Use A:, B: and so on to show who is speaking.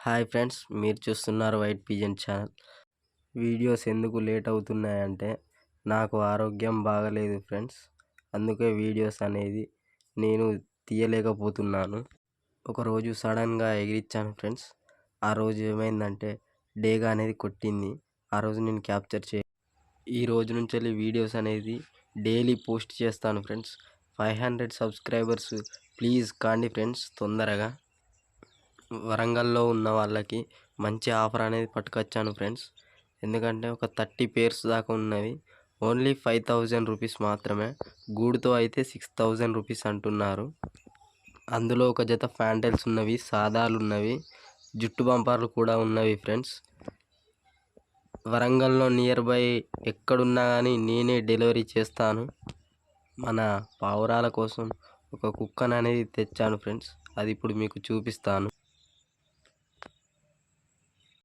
A: Hi friends, మీరు చూస్తున్నారు white pigeon channel. Videos ఎందుకు లేట్ అవుతున్నాయంటే నాకు ఆరోగ్యం బాగలేదు ఫ్రెండ్స్. అందుకే వీడియోస్ అనేది నేను తీయలేకపోతున్నాను. ఒకరోజు సడన్గా ఎగిరిచ్చాను ఫ్రెండ్స్. ఆ రోజు ఏమైందంటే డేగా అనేది కొట్టింది. ఆ రోజు నేను క్యాప్చర్ ఈ రోజు నుంచి వీడియోస్ అనేది డైలీ పోస్ట్ చేస్తాను ఫ్రెండ్స్. 500 సబ్స్క్రైబర్స్ ప్లీజ్ కాండి ఫ్రెండ్స్ తొందరగా. వరంగల్లో ఉన్న వాళ్ళకి మంచి ఆఫర్ అనేది పట్టుకొచ్చాను ఫ్రెండ్స్. ఎందుకంటే ఒక 30 పేర్స్ దాకా ఉన్నవి. ఓన్లీ 5000 రూపీస్ మాత్రమే. గూడుతో అయితే 6000 రూపీస్ అంటున్నారు. అందులో ఒక జత ఫ్యాంటల్స్ ఉన్నవి, సాదాలు ఉన్నవి, జుట్టు బంపర్లు కూడా ఉన్నవి ఫ్రెండ్స్. వరంగల్లో నియర్ బై ఎక్కడున్నా కానీ నేనే డెలివరీ చేస్తాను. మన పావురాల కోసం ఒక కుక్కను అనేది తెచ్చాను ఫ్రెండ్స్. అది ఇప్పుడు మీకు చూపిస్తాను.